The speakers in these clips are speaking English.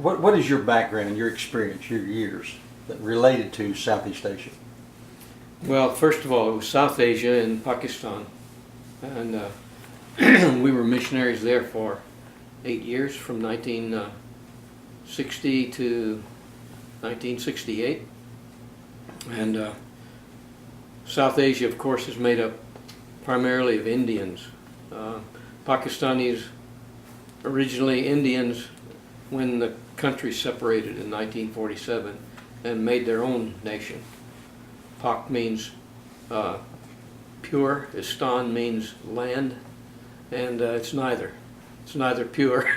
What is your background, your experience, your years that related to Southeast Asia? Well, first of all, it was South Asia and Pakistan, and we were missionaries there for 8 years, from 1960 to 1968. And South Asia, of course, is made up primarily of Indians. Pakistanis, originally Indians, when the country separated in 1947 and made their own nation. Pak means pure, Istan means land, and it's neither. It's neither pure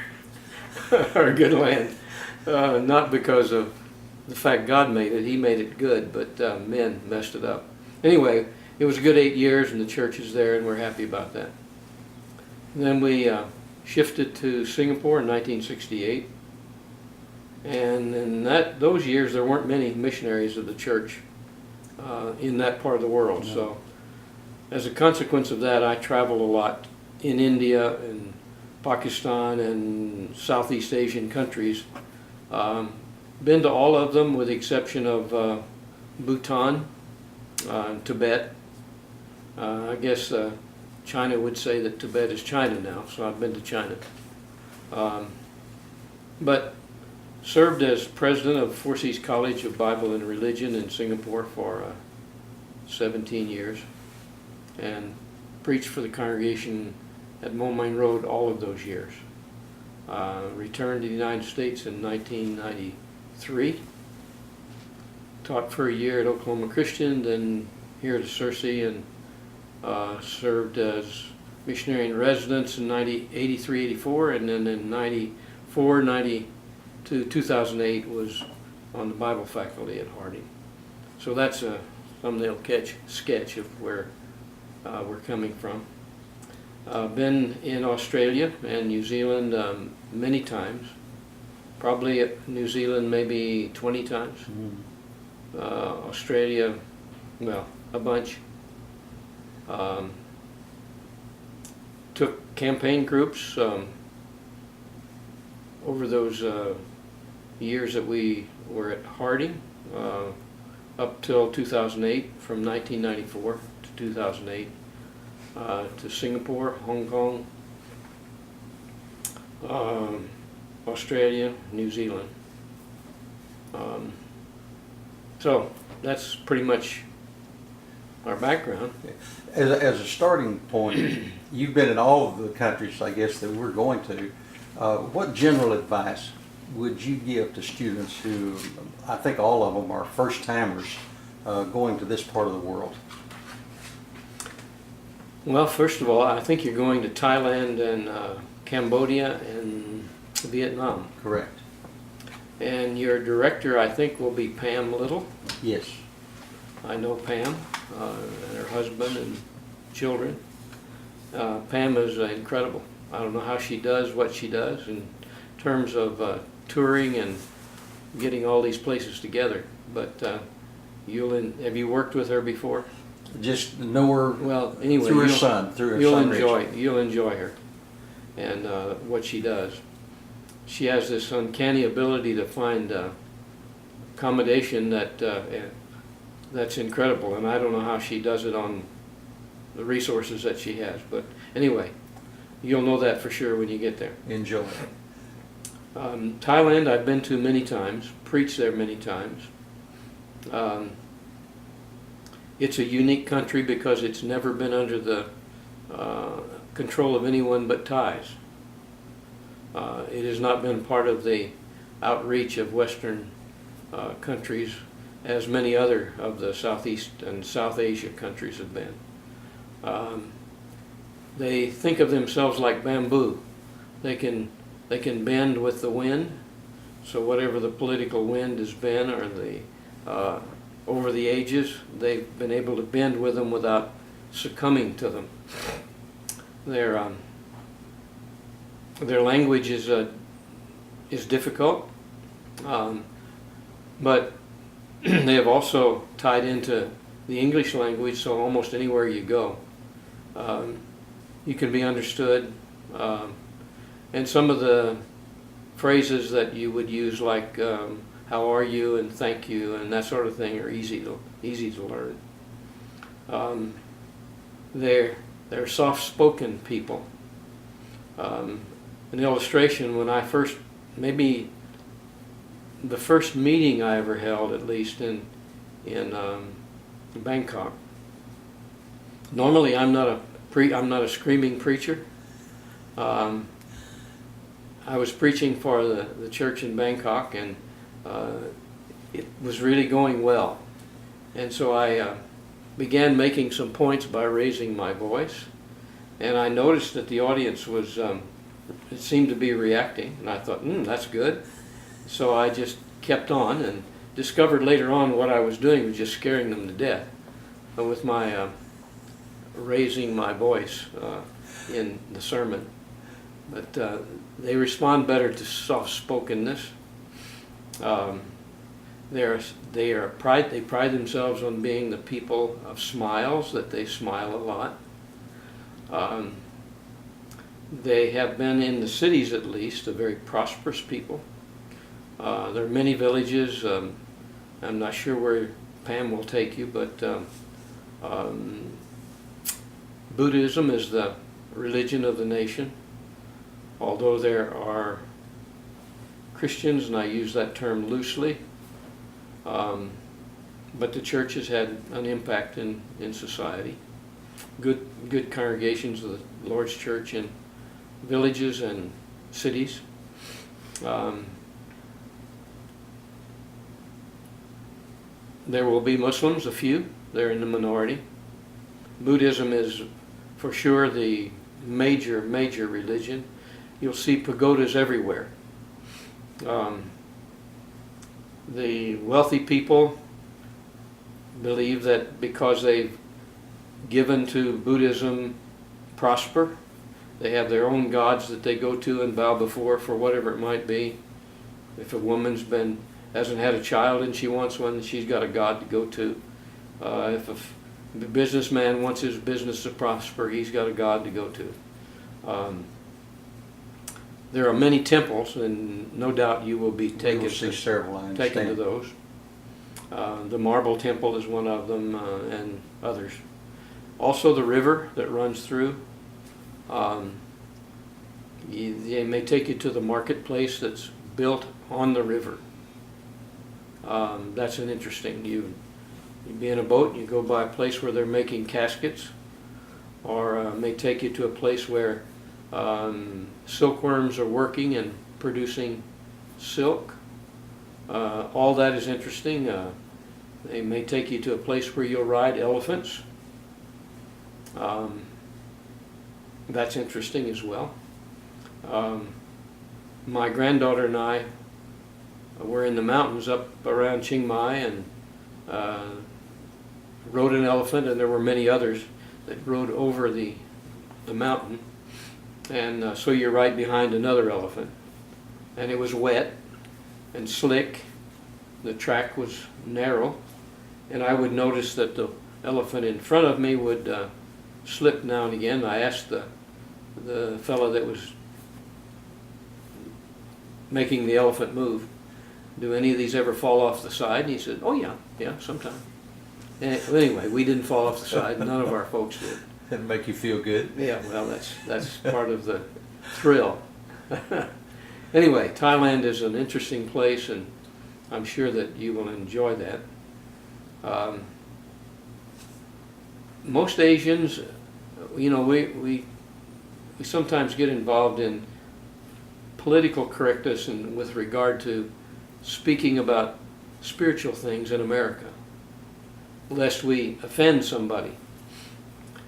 or good land. Not because of the fact God made it, He made it good, but men messed it up. Anyway, it was a good 8 years, and the church is there, and we're happy about that. And then we shifted to Singapore in 1968, and in those years there weren't many missionaries of the church in that part of the world. No. So as a consequence of that, I traveled a lot in India and Pakistan and Southeast Asian countries. Been to all of them with the exception of Bhutan, Tibet. I guess China would say that Tibet is China now, so I've been to China. But served as president of Four Seas College of Bible and Religion in Singapore for 17 years, and preached for the congregation at Moulmein Road all of those years. Returned to the United States in 1993. Taught for a year at Oklahoma Christian, then here at Searcy, and served as missionary in residence in 83, 84, and then in 94, 90 to 2008 was on the Bible faculty at Harding. So that's a thumbnail sketch of where we're coming from. Been in Australia and New Zealand many times, probably at New Zealand maybe 20 times. Australia, well, a bunch. Took campaign groups over those years that we were at Harding, up till 2008, from 1994 to 2008, to Singapore, Hong Kong, Australia, New Zealand. So that's pretty much our background. As a starting point, you've been in all of the countries, I guess, that we're going to. What general advice would you give to students who, I think all of them are first-timers going to this part of the world? Well, first of all, I think you're going to Thailand and Cambodia and Vietnam. Correct. And your director, I think, will be Pam Little. Yes. I know Pam and her husband and children. Pam is incredible. I don't know how she does what she does in terms of touring and getting all these places together. But have you worked with her before? Just know her. Well, anyway, through her son. You'll enjoy her and what she does. She has this uncanny ability to find accommodation that's incredible, and I don't know how she does it on the resources that she has. But anyway, you'll know that for sure when you get there. Enjoy. Thailand I've been to many times, preached there many times. It's a unique country because it's never been under the control of anyone but Thais. It has not been part of the outreach of Western countries as many other of the Southeast and South Asia countries have been. They think of themselves like bamboo. They can bend with the wind, so whatever the political wind has been, or the over the ages, they've been able to bend with them without succumbing to them. Their language is difficult, but they have also tied into the English language, so almost anywhere you go, you can be understood. And some of the phrases that you would use, like "How are you?" and "Thank you" and that sort of thing, are easy to learn. They're soft-spoken people. An illustration: when I maybe the first meeting I ever held, at least in Bangkok. Normally, I'm not a screaming preacher. I was preaching for the church in Bangkok, and it was really going well. And so I began making some points by raising my voice, and I noticed that the audience it seemed to be reacting, and I thought, that's good. So I just kept on, and discovered later on what I was doing was just scaring them to death with my raising my voice in the sermon. But they respond better to soft-spokenness. They pride themselves on being the people of smiles, that they smile a lot. They have been, in the cities at least, a very prosperous people. There are many villages. I'm not sure where Pam will take you, but Buddhism is the religion of the nation. Although there are Christians, and I use that term loosely, but the church has had an impact in society. Good congregations of the Lord's Church in villages and cities. There will be Muslims, a few. They're in the minority. Buddhism is for sure the major religion. You'll see pagodas everywhere. The wealthy people believe that because they've given to Buddhism, prosper. They have their own gods that they go to and bow before for whatever it might be. If a woman's hasn't had a child and she wants one, she's got a god to go to. If a businessman wants his business to prosper, he's got a god to go to. There are many temples, and no doubt you will be taken to those. The Marble Temple is one of them, and others. Also the river that runs through. They may take you to the marketplace that's built on the river. That's an interesting. You be in a boat and you go by a place where they're making caskets, or may take you to a place where silkworms are working and producing silk. All that is interesting. They may take you to a place where you'll ride elephants. That's interesting as well. My granddaughter and I were in the mountains up around Chiang Mai and rode an elephant, and there were many others that rode over the mountain. And so you're right behind another elephant. And it was wet and slick. The track was narrow. And I would notice that the elephant in front of me would slip now and again. I asked the fellow that was making the elephant move, do any of these ever fall off the side? And he said, oh yeah, sometimes. Anyway, we didn't fall off the side. None of our folks did. Didn't make you feel good? Yeah, well, that's part of the thrill. Anyway, Thailand is an interesting place, and I'm sure that you will enjoy that. Most Asians, we sometimes get involved in political correctness and with regard to speaking about spiritual things in America, lest we offend somebody.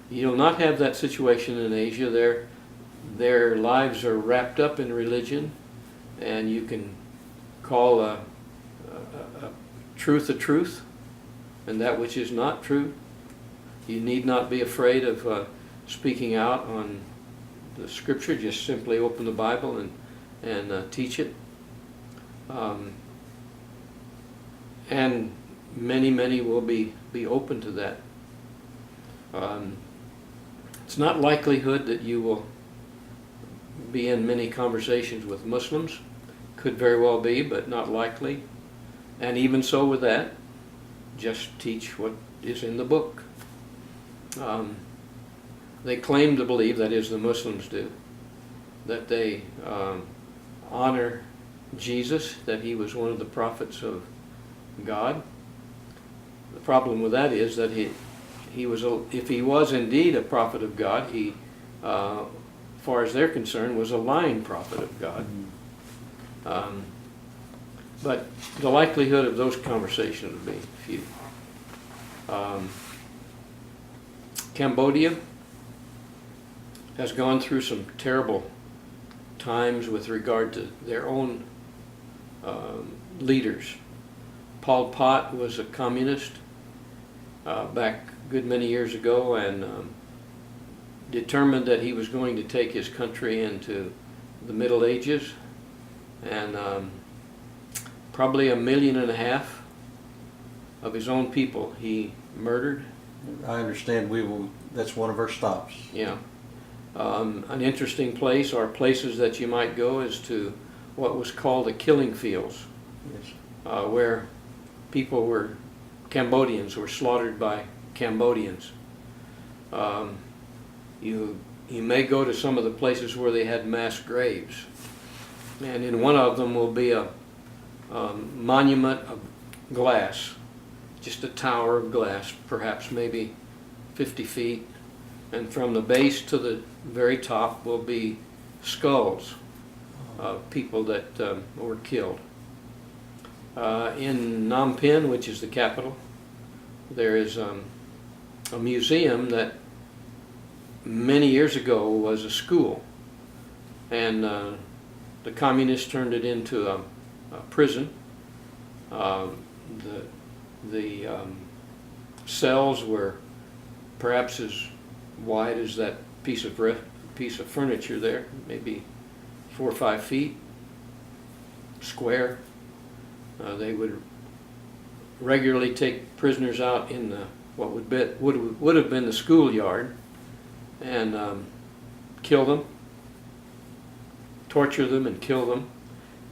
You'll not have that situation in Asia. Their lives are wrapped up in religion, and you can call a truth a truth, and that which is not true. You need not be afraid of speaking out on the Scripture. Just simply open the Bible and teach it. And many will be open to that. It's not likelihood that you will be in many conversations with Muslims. Could very well be, but not likely. And even so with that, just teach what is in the book. They claim to believe, that is the Muslims do, that they honor Jesus, that he was one of the prophets of God. The problem with that is that he was, if he was indeed a prophet of God, he, as far as they're concerned, was a lying prophet of God. But the likelihood of those conversations would be few. Cambodia has gone through some terrible times with regard to their own leaders. Pol Pot was a communist back a good many years ago, and determined that he was going to take his country into the Middle Ages, and probably 1.5 million of his own people he murdered. I understand that's one of our stops. Yeah. An interesting place, or places that you might go, is to what was called the killing fields, Yes. where Cambodians were slaughtered by Cambodians. You may go to some of the places where they had mass graves, and in one of them will be a monument of glass, just a tower of glass, perhaps maybe 50 feet, and from the base to the very top will be skulls of people that were killed. In Phnom Penh, which is the capital, there is a museum that many years ago was a school, and the communists turned it into a prison. The cells were perhaps as wide as that piece of furniture there, maybe 4 or 5 feet square. They would regularly take prisoners out in what would have been the schoolyard, and kill them, torture them, and kill them.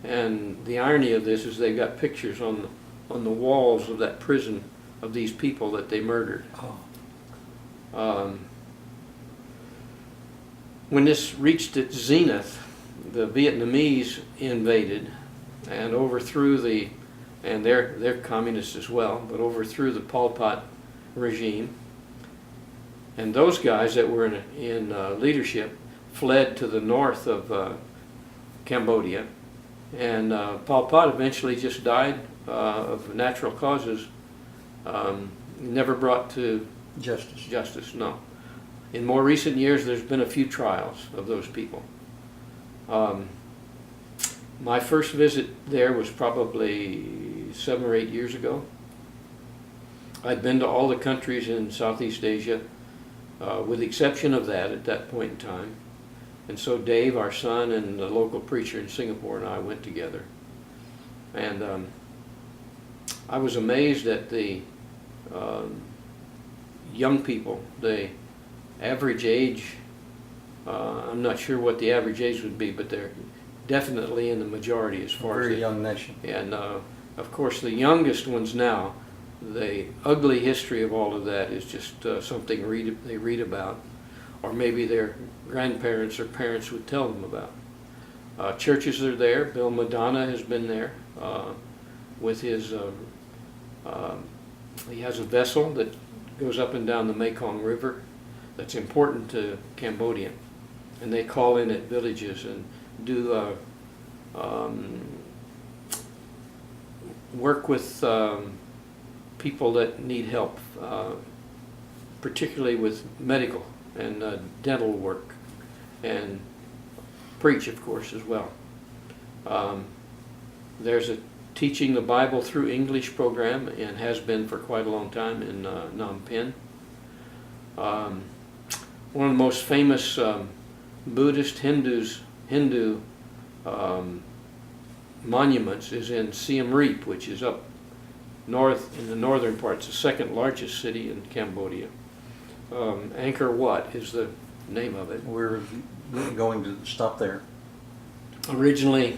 And the irony of this is they've got pictures on the walls of that prison of these people that they murdered. When this reached its zenith, the Vietnamese invaded and overthrew and they're communists as well, but overthrew the Pol Pot regime. And those guys that were in leadership fled to the north of Cambodia, and Pol Pot eventually just died of natural causes, never brought to justice, no. In more recent years, there's been a few trials of those people. My first visit there was probably 7 or 8 years ago. I'd been to all the countries in Southeast Asia, with the exception of that at that point in time. And so Dave, our son, and the local preacher in Singapore and I went together. And I was amazed at the young people. The average age, I'm not sure what the average age would be, but they're definitely in the majority as far as Very young nation. And of course the youngest ones now, the ugly history of all of that is just something they read about, or maybe their grandparents or parents would tell them about. Churches are there. Bill Madonna has been there with his, he has a vessel that goes up and down the Mekong River that's important to Cambodia. And they call in at villages and do work with people that need help, particularly with medical and dental work, and preach, of course, as well. There's a teaching the Bible through English program, and has been for quite a long time in Phnom Penh. One of the most famous Buddhist Hindu monuments is in Siem Reap, which is up north in the northern part. It's the second largest city in Cambodia. Angkor Wat is the name of it. We're going to stop there. Originally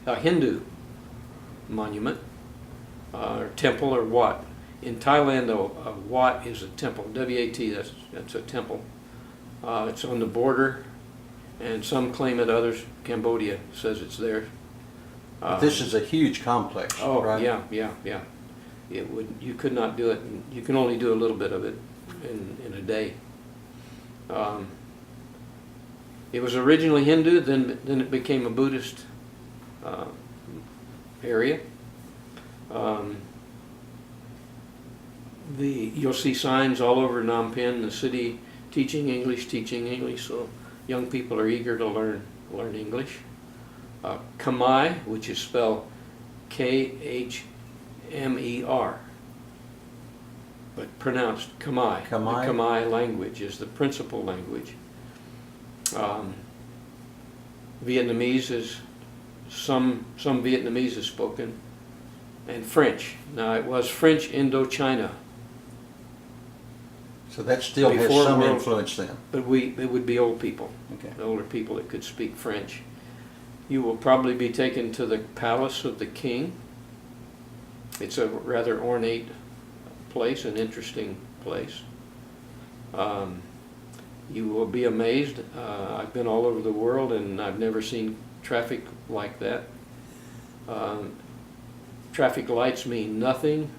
a Hindu monument or temple or wat. In Thailand, a wat is a temple. W-A-T, that's a temple. It's on the border, and some claim it, others, Cambodia says it's theirs. This is a huge complex, Oh, right? yeah. You could not do it, you can only do a little bit of it in a day. It was originally Hindu, then it became a Buddhist area. You'll see signs all over Phnom Penh, the city, teaching English, so young people are eager to learn English. Khmer, which is spelled Khmer, but pronounced Khmer. Khmer? The Khmer language is the principal language. Vietnamese is, some Vietnamese is spoken, and French. Now it was French Indochina, So that still has Before some World- influence then. but it would be old people. Okay. Older people that could speak French. You will probably be taken to the palace of the king. It's a rather ornate place, an interesting place. You will be amazed. I've been all over the world and I've never seen traffic like that. Traffic lights mean nothing.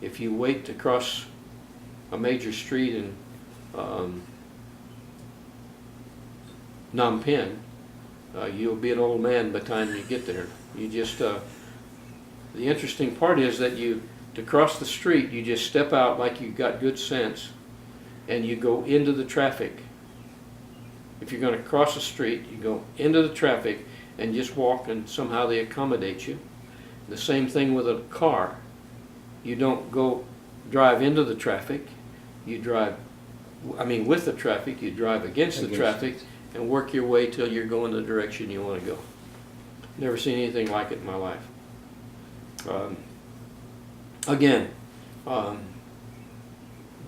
If you wait to cross a major street in Phnom Penh, you'll be an old man by the time you get there. You just, the interesting part is that to cross the street, you just step out like you've got good sense and you go into the traffic. If you're going to cross the street, you go into the traffic and just walk, and somehow they accommodate you. The same thing with a car. You don't go drive into the traffic, you drive, with the traffic, you drive against the traffic and work your way till you're going the direction you want to go. Never seen anything like it in my life.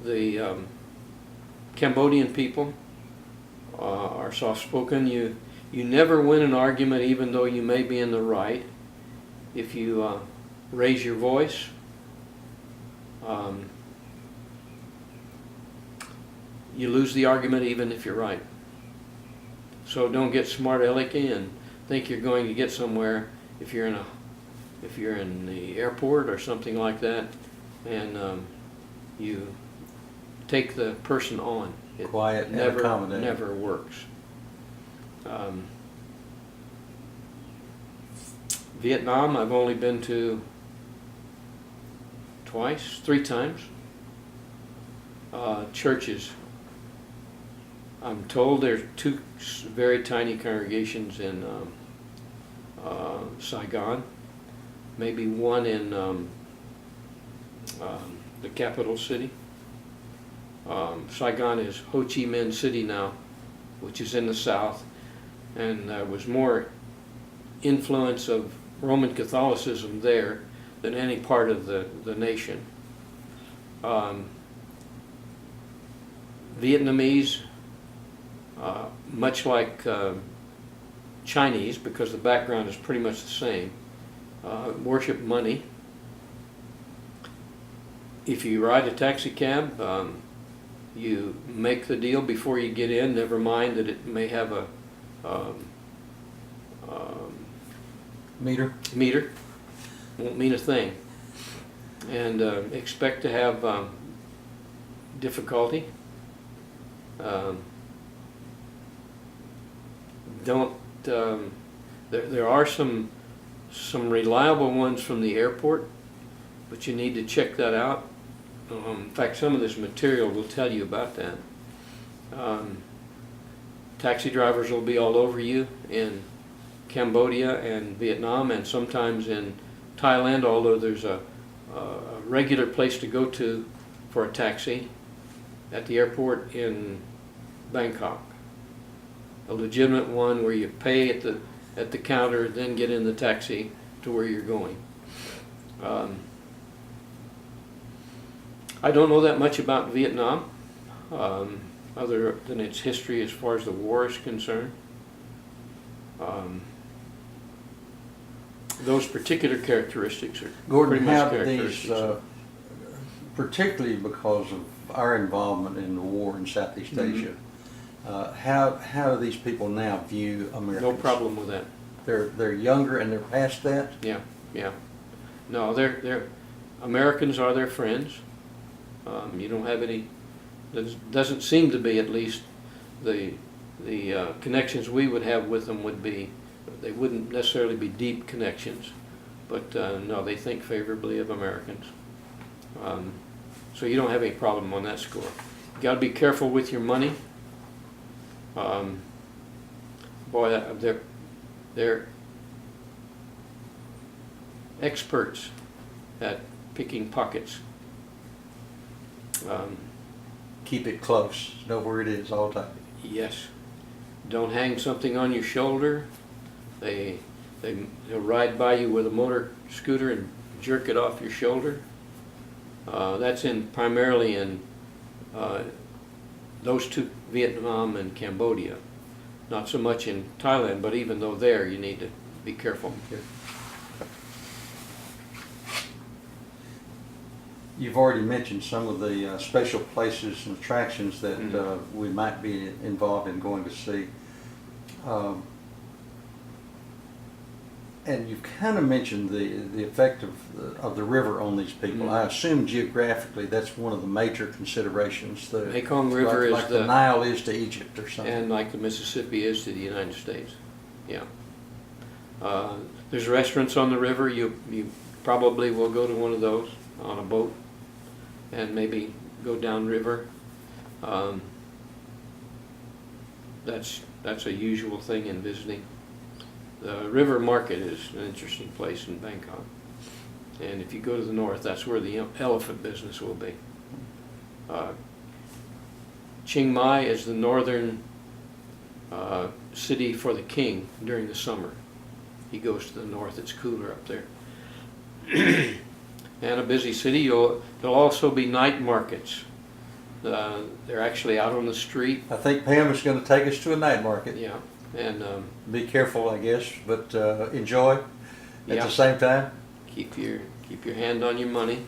The Cambodian people are soft-spoken. You never win an argument even though you may be in the right. If you raise your voice, you lose the argument even if you're right. So don't get smart alecky and think you're going to get somewhere if you're in the airport or something like that, and you take the person on. It Quiet and accommodating. never works. Vietnam, I've only been to three times. Churches. I'm told there's two very tiny congregations in Saigon, maybe one in the capital city. Saigon is Ho Chi Minh City now, which is in the south, and there was more influence of Roman Catholicism there than any part of the nation. Vietnamese, much like Chinese, because the background is pretty much the same, worship money. If you ride a taxi cab, you make the deal before you get in, never mind that it may have a meter. Won't mean a thing. And expect to have difficulty. There are some reliable ones from the airport, but you need to check that out. In fact, some of this material will tell you about that. Taxi drivers will be all over you in Cambodia and Vietnam, and sometimes in Thailand, although there's a regular place to go to for a taxi at the airport in Bangkok. A legitimate one where you pay at the counter, then get in the taxi to where you're going. I don't know that much about Vietnam, other than its history as far as the war is concerned. those particular characteristics are Gordon, pretty much how do characteristics. these, particularly because of our involvement in the war in Southeast Mhm. Asia, how do these people now view Americans? No problem with that. They're younger and they're past that? Yeah, yeah. No, they're Americans are their friends. You don't have any. There doesn't seem to be, at least, the connections we would have with them would be. They wouldn't necessarily be deep connections, but no, they think favorably of Americans. So you don't have any problem on that score. You got to be careful with your money. Boy, they're experts at picking pockets. Keep it close, know where it is all the time. Yes. Don't hang something on your shoulder. They'll ride by you with a motor scooter and jerk it off your shoulder. That's primarily in those two, Vietnam and Cambodia. Not so much in Thailand, but even though there, you need to be careful. You've already mentioned some of the special places and attractions that we might be involved in going to see. And you've kind of mentioned the effect of the river on these people. I assume geographically that's one of the major considerations. The Mekong River like is the Nile is to Egypt or something. And like the Mississippi is to the United States. Yeah. There's restaurants on the river. You probably will go to one of those on a boat and maybe go downriver. That's a usual thing in visiting. The river market is an interesting place in Bangkok. And if you go to the north, that's where the elephant business will be. Chiang Mai is the northern city for the king during the summer. He goes to the north, it's cooler up there. And a busy city. There'll also be night markets. They're actually out on the street. I think Pam is going to take us to a night market. Yeah, and Be careful, I guess, but enjoy at Yeah. the same time. keep your hand on your money.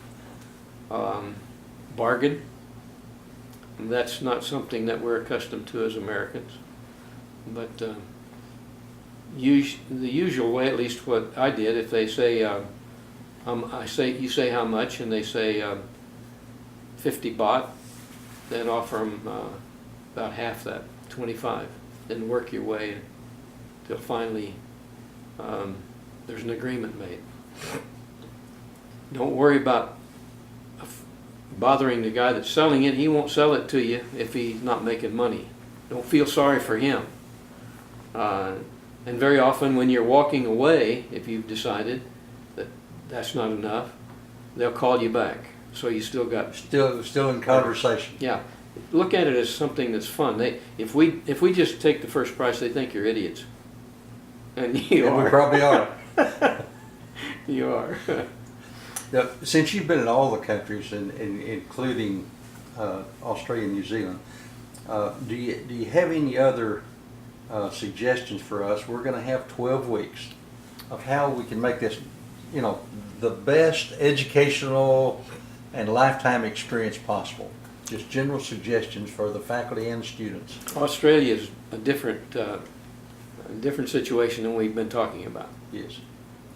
Bargain. And that's not something that we're accustomed to as Americans, but the usual way, at least what I did, if they say, you say how much, and they say 50 baht, then offer them about half that, 25. Then work your way till finally there's an agreement made. Don't worry about bothering the guy that's selling it. He won't sell it to you if he's not making money. Don't feel sorry for him. And very often when you're walking away, if you've decided that that's not enough, they'll call you back. So you still got... Still in conversation. Yeah. Look at it as something that's fun. If we just take the first price, they think you're idiots. And you are. We probably are. You are. Now, since you've been in all the countries, including Australia and New Zealand, do you have any other suggestions for us? We're going to have 12 weeks of how we can make this, the best educational and lifetime experience possible. Just general suggestions for the faculty and students. Australia is a different situation than we've been talking about. Yes.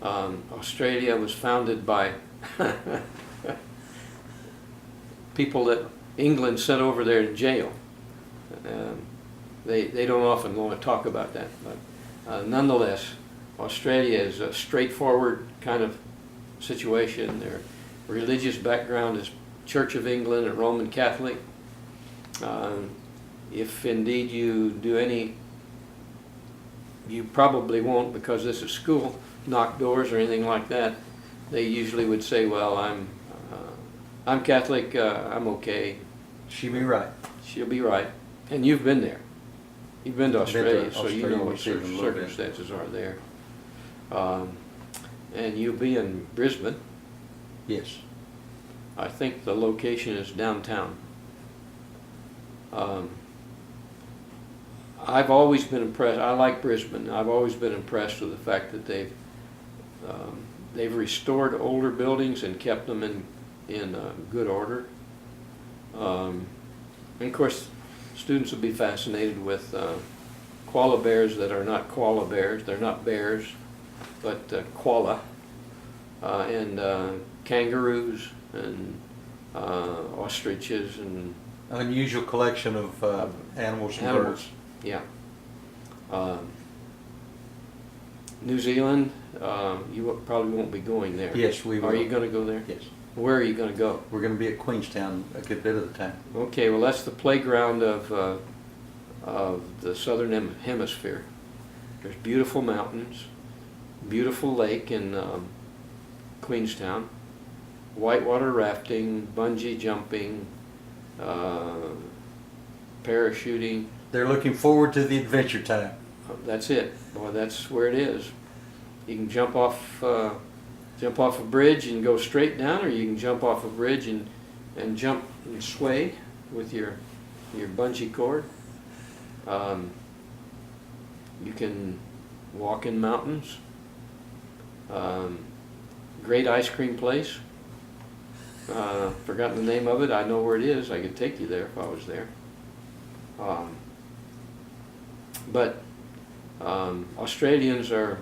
Australia was founded by people that England sent over there to jail. They don't often want to talk about that, but nonetheless, Australia is a straightforward kind of situation. Their religious background is Church of England and Roman Catholic. If indeed you do any, you probably won't, because this is school, knock doors or anything like that. They usually would say, well, I'm Catholic, I'm okay. She'll be right. She'll be right. And you've been there. You've been to Australia, so you know what Australia, circumstances are there. And you'll be in Brisbane. Yes. I think the location is downtown. I've always been impressed. I like Brisbane. I've always been impressed with the fact that they've They've restored older buildings and kept them in good order. And of course, students will be fascinated with koala bears that are not koala bears. They're not bears, but koala. And kangaroos and ostriches and Unusual collection of animals and animals. birds. Yeah. New Zealand, probably won't be going there. Yes, we will. Are you going to go there? Yes. Where are you going to go? We're going to be at Queenstown a good bit of the time. Okay, well that's the playground of the southern hemisphere. There's beautiful mountains, beautiful lake in Queenstown, whitewater rafting, bungee jumping, parachuting. They're looking forward to the adventure time. That's it. Boy, that's where it is. You can jump off a bridge and go straight down, or you can jump off a bridge and jump and sway with your bungee cord. You can walk in mountains. Great ice cream place. Forgotten the name of it. I know where it is. I could take you there if I was there. But Australians are.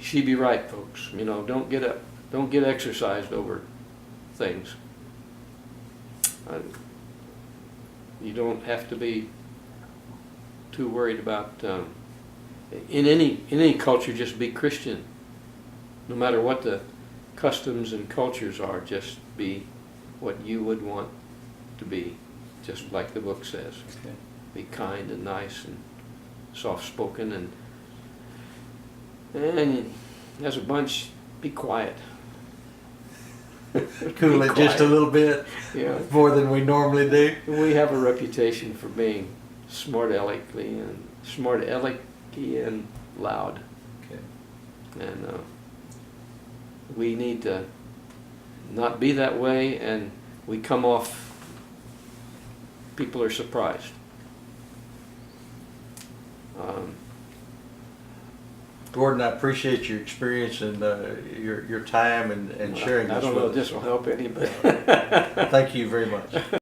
She be right, folks. You know, don't get exercised over things. You don't have to be too worried about. In any culture, just be Christian. No matter what the customs and cultures are, just be what you would want to be, just like the book says. Okay. Be kind and nice and soft-spoken, and as a bunch, be quiet. Cool Be it just a quiet. little bit Yeah. more than we normally do. We have a reputation for being smart alecky and loud, Okay. and we need to not be that way, and we come off. People are surprised. Gordon, I appreciate your experience and your time and sharing I this don't know if with us. this will help any, but Thank you very much.